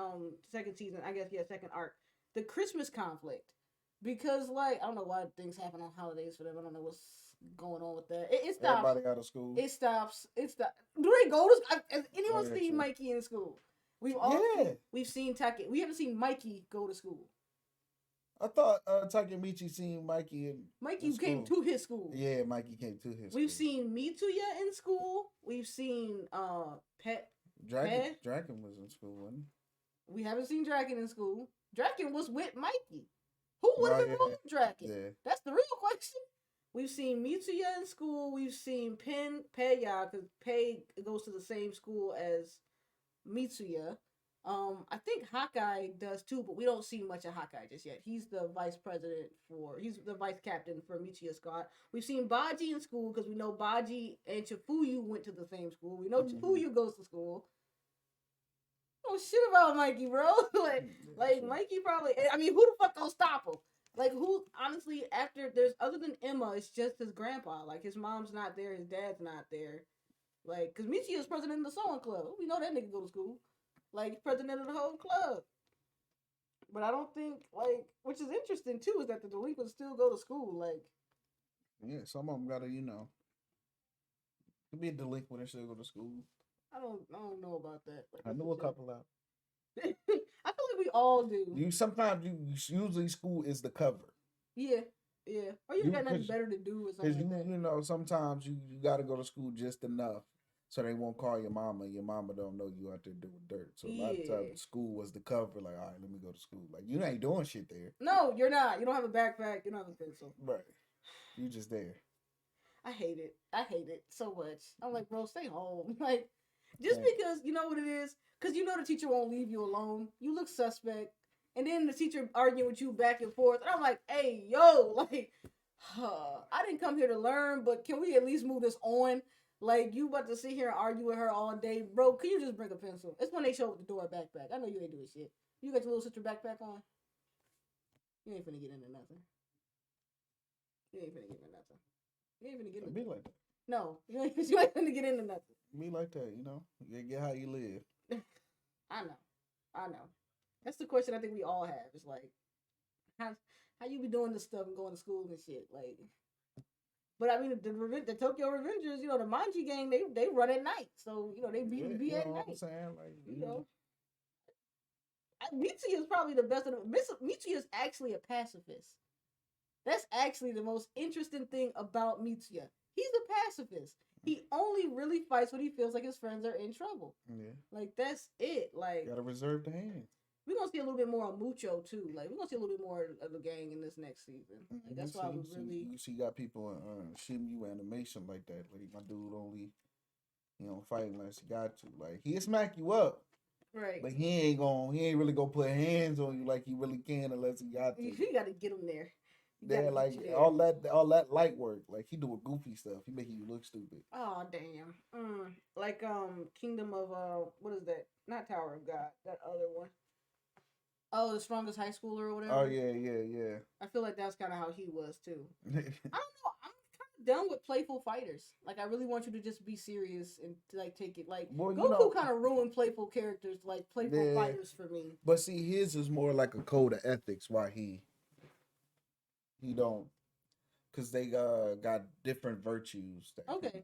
S1: season, I guess, second arc. The Christmas conflict. Because like, I don't know why things happen on holidays for them. I don't know what's going on with that. It stops.
S2: Everybody out of school.
S1: It stops. Do they go to? Has anyone seen Mikey in school? We've seen Taki. We haven't seen Mikey go to school.
S2: I thought Takemichi seen Mikey in
S1: Mikey came
S2: school.
S1: to his school.
S2: Yeah, Mikey came to his
S1: We've
S2: school.
S1: seen Mitsuya in school. We've seen
S2: Draken was in school, wasn't
S1: We haven't seen Draken in school. Draken was with Mikey. Who would have
S2: Oh,
S1: been
S2: yeah.
S1: wrong with Draken?
S2: Yeah.
S1: That's the real question. We've seen Mitsuya in school. We've seen Peiya, because Pei goes to the same school as Mitsuya. I think Hawkeye does too, but we don't see much of Hawkeye just yet. He's the vice captain for Mitsuya squad. We've seen Baji in school because we know Baji and Chifuyu went to the same school. We know Chifuyu goes to school. Oh shit about Mikey, bro. like Mikey probably. I mean, who the fuck gonna stop him? Like who? Honestly, after there's other than Emma, it's just his grandpa. Like his mom's not there, his dad's not there. Like, cause Michi is president of the sewing club. We know that nigga go to school. Like he's president of the whole club. But I don't think which is interesting too, is that the delinquents still go to school. Like,
S2: yeah, some of them gotta, could be a delinquent and still go to school.
S1: I don't know about that. Like,
S2: I knew a couple out.
S1: I feel like we all do.
S2: Usually school is the cover.
S1: Yeah. Or you got nothing better to do or something like that.
S2: Sometimes you got to go to school just enough so they won't call your mama. Your mama don't know you out there doing dirt. So a lot of times school was the cover. Like, all right, let me go to school. Like, you ain't doing shit there.
S1: No, you're not. You don't have a backpack. You don't have a pencil.
S2: Right. You just there.
S1: I hate it. I hate it so much. I'm like, bro, stay home. Like, just because you know what it is, because you know the teacher won't leave you alone. You look suspect, and then the teacher arguing with you back and forth, and I'm like, hey, yo, like, I didn't come here to learn, but can we at least move this on? Like, you about to sit here and argue with her all day, bro? Can you just bring a pencil? It's when they show up at the door a backpack. I know you ain't doing shit. You got your little sister backpack on. You ain't finna get into nothing. You ain't finna get into nothing. You ain't finna get into
S2: Be like that.
S1: No, you ain't finna get into nothing.
S2: Me like that, You get how you live.
S1: I know. That's the question I think we all have. It's like, how you be doing this stuff and going to school and shit, like. But I mean, the Tokyo Revengers, the Manji gang, they run at night, so they be at night. I'm saying, like, Mitsuya is probably the best of them. Mitsuya is actually a pacifist. That's actually the most interesting thing about Mitsuya. He's a pacifist. He only really fights when he feels like his friends are in trouble. Yeah. Like, that's it. Like,
S2: gotta reserve the hand.
S1: We're gonna see a little bit more of Mucho too. Like, we're gonna see a little bit more of the gang in this next season. Like, that's why
S2: you see got people in Shimu animation like that. Like, my dude only fight unless he got to. Like, he'll smack you up.
S1: Right.
S2: But he ain't really gonna put hands on you like he really can unless he got to.
S1: You gotta get him there.
S2: Yeah, like all that light work, like he doing goofy stuff. He making you look stupid.
S1: Oh damn. Like Kingdom of what is that? Not Tower of God. That other one. Oh, The Strongest High Schooler or whatever.
S2: Oh yeah.
S1: I feel like that's kind of how he was too. I don't know. I'm kind of done with playful fighters. Like, I really want you to just be serious and like take it. Like, Goku kind of ruined playful characters, like playful fighters for me.
S2: But see, his is more like a code of ethics. Why he don't, because they got different virtues.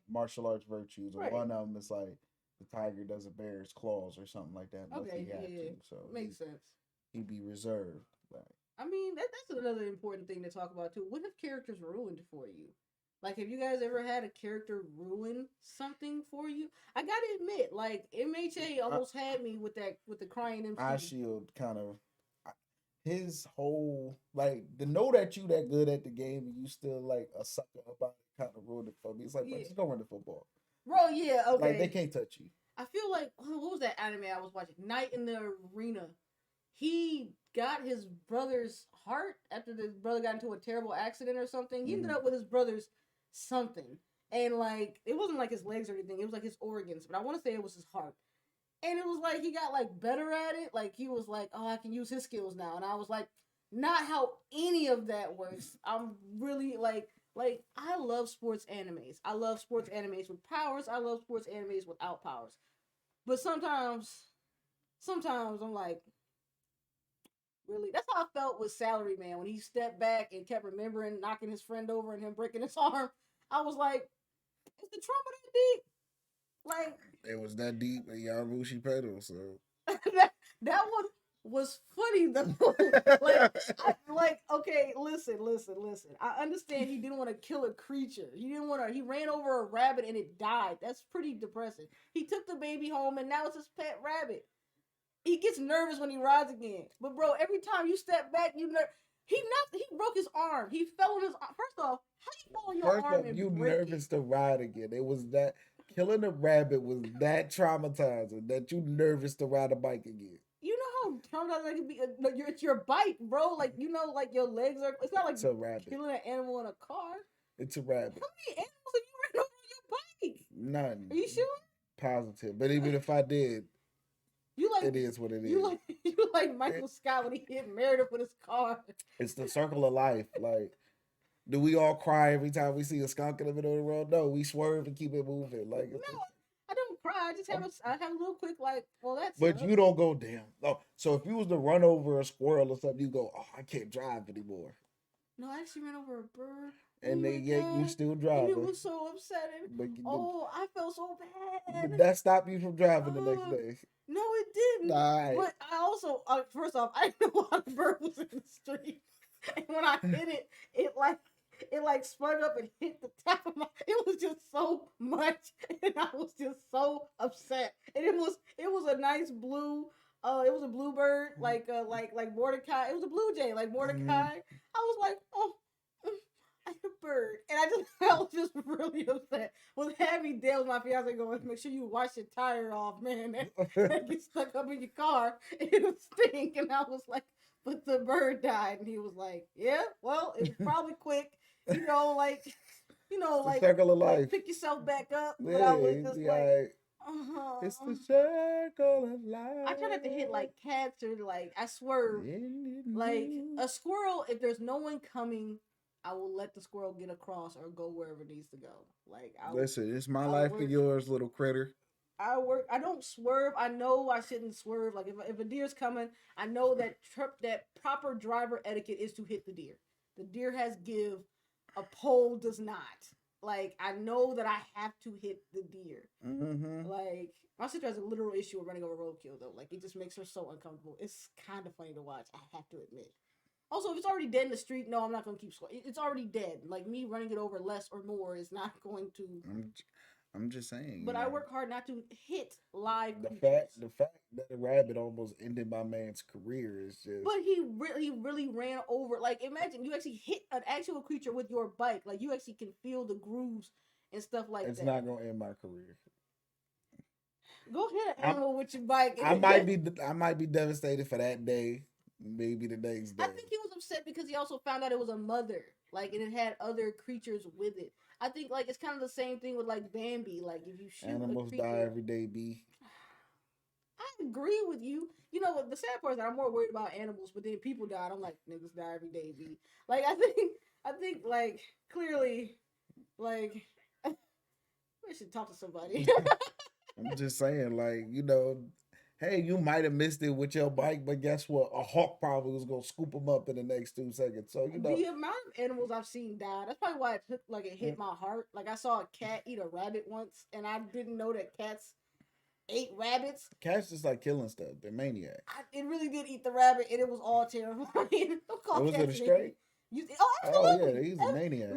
S2: Martial arts virtues. Right. One of them is like the tiger doesn't bear its claws or something like that.
S1: Okay, yeah. So makes sense.
S2: He'd be reserved. Like,
S1: I mean, that's another important thing to talk about too. What have characters ruined for you? Like, have you guys ever had a character ruin something for you? I gotta admit, like, MHA almost had me with the crying MC.
S2: iShield kind of. His whole, like, to know that you that good at the game and you still like a sucker about it kind of ruined it for me. It's like, just go run the football.
S1: Bro, yeah, okay.
S2: Like, they can't touch you.
S1: I feel like, what was that anime I was watching? Night in the Arena. He got his brother's heart after the brother got into a terrible accident or something. He ended up with his brother's something. And, like, it wasn't like his legs or anything. It was like his organs. But I want to say it was his heart. And it was like he got like better at it. Like, he was like, oh, I can use his skills now. And I was like, not how any of that works. I'm really like I love sports animes. I love sports animes with powers. I love sports animes without powers. But sometimes I'm like, really? That's how I felt with Salaryman when he stepped back and kept remembering knocking his friend over and him breaking his arm. I was like, is the trauma that deep? Like,
S2: it was that deep in Yarushi Pedal, so
S1: that one. was funny though. Okay, listen. I understand he didn't want to kill a creature. He ran over a rabbit and it died. That's pretty depressing. He took the baby home and now it's his pet rabbit. He gets nervous when he rides again. But bro, every time you step back, he broke his arm. He fell on his arm. First off, how you fall on your
S2: First
S1: arm
S2: off,
S1: and
S2: you
S1: break
S2: nervous
S1: it?
S2: to ride again. It was that killing a rabbit was that traumatizing that you nervous to ride a bike again.
S1: You know how traumatizing that can be. No, it's your bike, bro. Like like your legs are. It's not like
S2: It's a rabbit.
S1: killing an animal in a car.
S2: It's a rabbit.
S1: How many animals have you ran over on your bike?
S2: None.
S1: Are you sure?
S2: Positive. But even if I did,
S1: You like
S2: it is what it is.
S1: you like Michael Scott when he hit Meredith with his car.
S2: It's the circle of life. Like, do we all cry every time we see a skunk in the middle of the road? No, we swerve and keep it moving. Like,
S1: No, I don't cry. I just I have a little quick like, well, that's.
S2: but you don't go damn. Oh, so if you was to run over a squirrel or something, you go, oh, I can't drive anymore.
S1: No, I actually ran over a bird.
S2: And then yet you still
S1: And
S2: driving.
S1: it was so upsetting.
S2: But
S1: I felt so bad.
S2: did that stop you from driving the next day?
S1: No, it didn't.
S2: Right.
S1: But I also, first off, I didn't know why the bird was in the street. And when I hit it, it spun up and hit the top of my. It was just so much, and I was just so upset. And it was a nice blue. It was a bluebird, like Mordecai. It was a blue jay, like Mordecai. I was like, oh. I hit a bird, and I was just really upset. With Having Dale, my fiance, going, make sure you wash your tire off, man. That gets stuck up in your car, and it'll stink. And I was like, but the bird died, and he was like, yeah, well, it's probably quick, like
S2: circle of life.
S1: Pick yourself back up. But
S2: Yeah,
S1: I was just like,
S2: it's the circle of life.
S1: I try not to hit like cats or like I swerve. Like a squirrel, if there's no one coming, I will let the squirrel get across or go wherever it needs to go. Like,
S2: listen, it's my life and yours, little critter.
S1: I don't swerve. I know I shouldn't swerve. Like if a deer's coming, I know that proper driver etiquette is to hit the deer. The deer has give. A pole does not. Like I know that I have to hit the deer.
S2: Mm-hmm.
S1: Like my sister has a literal issue with running over roadkill though. Like it just makes her so uncomfortable. It's kind of funny to watch. I have to admit. Also, if it's already dead in the street, no, I'm not going to keep sweating. It's already dead. Like, me running it over less or more is not going to...
S2: I'm just saying.
S1: But I work hard not to hit live
S2: the fact that a rabbit almost ended my man's career is just...
S1: But he really ran over... Like, imagine you actually hit an actual creature with your bike. Like, you actually can feel the grooves and stuff like that.
S2: It's not going to end my career.
S1: Go hit an animal with your bike.
S2: I might be devastated for that day. Maybe the next day.
S1: I think he was upset because he also found out it was a mother, like, and it had other creatures with it. I think, like, it's kind of the same thing with, like, Bambi. Like, if you shoot
S2: animals
S1: a creature,
S2: die every day, B.
S1: I agree with you. You know what? The sad part is that I'm more worried about animals, but then people die. I'm like, niggas die every day, B. Like, I think, like, clearly, like, I should talk to somebody.
S2: I'm just saying, like, hey, you might have missed it with your bike, but guess what? A hawk probably was gonna scoop them up in the next 2 seconds. So
S1: the amount of animals I've seen die, that's probably why it hit my heart. Like I saw a cat eat a rabbit once, and I didn't know that cats ate rabbits.
S2: Cats just like killing stuff. They're maniacs.
S1: It really did eat the rabbit, and it was all terrifying.
S2: Was it a straight?
S1: Absolutely.
S2: Yeah, he's a maniac.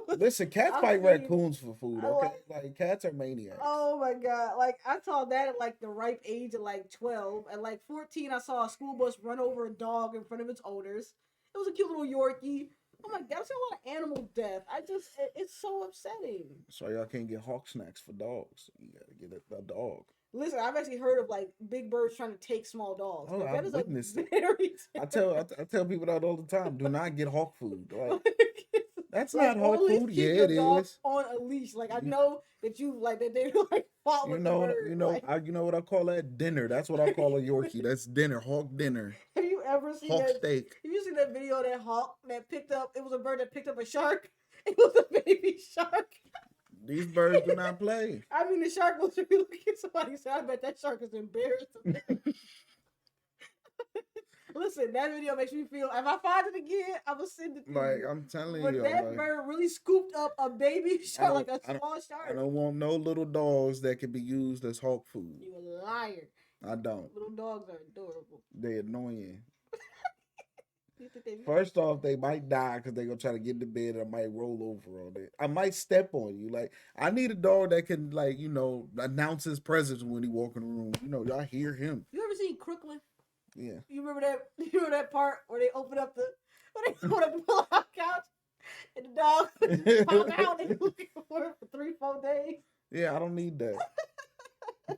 S1: Listen,
S2: cats fight raccoons for food. Okay, like cats are maniacs.
S1: Oh my god! Like I saw that at like the ripe age of like 12. At like 14, I saw a school bus run over a dog in front of its owners. It was a cute little Yorkie. Oh my god! I've seen a lot of animal death. It's so upsetting.
S2: So y'all can't get hawk snacks for dogs. You gotta get a dog.
S1: Listen, I've actually heard of like big birds trying to take small dogs.
S2: Oh,
S1: that is
S2: witnessed
S1: it. Very
S2: I tell people that all the time. Do not get hawk food. Like that's
S1: like,
S2: not hawk food. Yeah, it is.
S1: On a leash. Like I know that you like that they like fought with the bird.
S2: You know what I call that? Dinner. That's what I call a Yorkie. That's dinner. Hawk dinner.
S1: Have you ever seen
S2: hawk
S1: that
S2: steak?
S1: Have you seen that video of that hawk that picked up? It was a bird that picked up a shark. It was a baby shark.
S2: These birds do not play.
S1: I mean, the shark was really looking at somebody. So I bet that shark is embarrassed. Listen, that video makes me feel. If I find it again, I will send it to you.
S2: Like I'm telling
S1: but
S2: you,
S1: that bird really scooped up a baby shark, like a small shark.
S2: I don't want no little dogs that can be used as hawk food.
S1: You a liar.
S2: I don't.
S1: Little dogs are adorable.
S2: They annoying.
S1: You think they-
S2: First off, they might die because they gonna try to get into bed and I might roll over on it. I might step on you. Like, I need a dog that can, like, announce his presence when he walk in the room. Y'all hear him.
S1: You ever seen Crooklyn?
S2: Yeah.
S1: You remember that? You remember that part where they open up the pull-out couch and the dog pop out and looking for it for 3-4 days?
S2: Yeah, I don't need that.
S1: I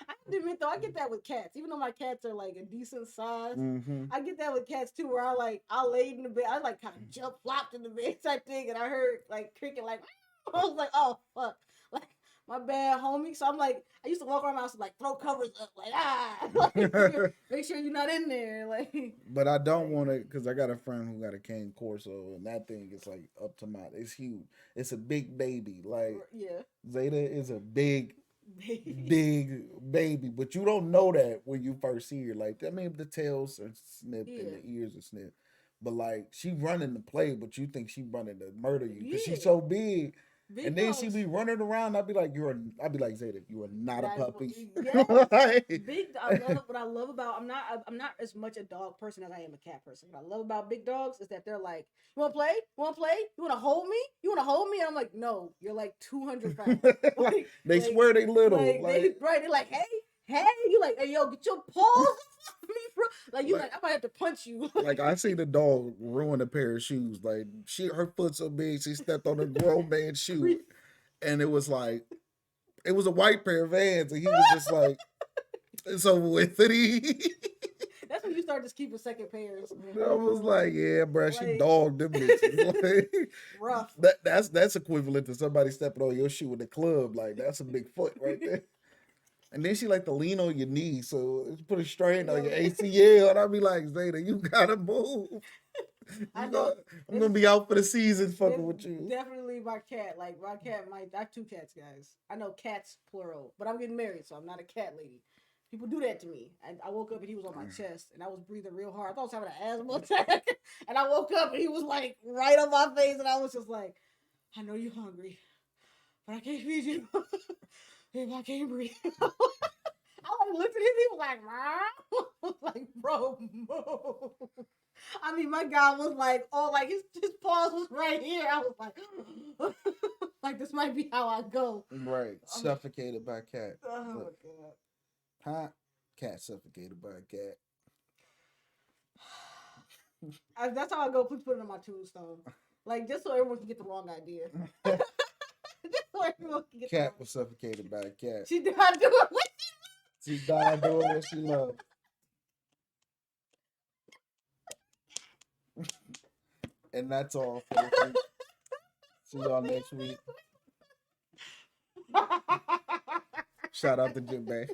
S1: have to admit though, I get that with cats. Even though my cats are like a decent size,
S2: Mm-hmm.
S1: I get that with cats too. Where I laid in the bed, I like kind of jump flopped in the bed type thing, and I heard like cricket like. I was like, oh fuck, like my bad, homie. So I'm like, I used to walk around my house and like throw covers up, like like, make sure you're not in there, like.
S2: But I don't want to, because I got a friend who got a cane corso, and that thing is like up to my. It's huge. It's a big baby. Like,
S1: Yeah.
S2: Zeta is a big baby, but you don't know that when you first see her. Like, I mean, the tails are snipped and the ears are snipped, but like she running to play, but you think she running to murder you because she's so big. And then she be running around. I'd be like, Zeta, you are not a puppy.
S1: Yes. Big. What I love about. I'm not as much a dog person as I am a cat person. What I love about big dogs is that they're like, you want to play? You want to play? You want to hold me? You want to hold me? And I'm like, no, you're like 200 pounds.
S2: Like, they swear they little.
S1: They're like, hey, you like, hey, yo, get your paws off me, bro. Like, you like I might have to punch you.
S2: Like, I seen the dog ruin a pair of shoes. Like, her foot so big, she stepped on a grown man's shoe. And it was like, it was a white pair of Vans. And he was just like, it's over with.
S1: That's when you start just keeping second pairs.
S2: I was like, yeah, bro, she dogged them bitches. Like,
S1: rough.
S2: That's equivalent to somebody stepping on your shoe in the club. Like, that's a big foot right there. And then she like to lean on your knee, so it's put a strain on your ACL. And I'll be like, Zeta, you gotta move. I'm gonna be out for the season fucking with you.
S1: Definitely my cat. Like my cat I have 2 cats, guys. I know cats plural, but I'm getting married, so I'm not a cat lady. People do that to me. And I woke up and he was on my chest and I was breathing real hard. I thought I was having an asthma attack. And I woke up and he was like right on my face and I was just like, I know you're hungry, but I can't feed you. If I can't breathe. I like looked at him, he was like, I was like, bro, move. I mean, my guy was like, oh, like his paws was right here. I was like, like this might be how I go.
S2: Right. Suffocated by a cat.
S1: Oh my god.
S2: Huh? Cat suffocated by a cat.
S1: That's how I go. Please put it on my tombstone. Like, just so everyone can get the wrong idea.
S2: Cat was suffocated by a cat.
S1: She died doing what
S2: she died doing what she loved. And that's all for this week. See y'all next week. Shout out to Jim Bay.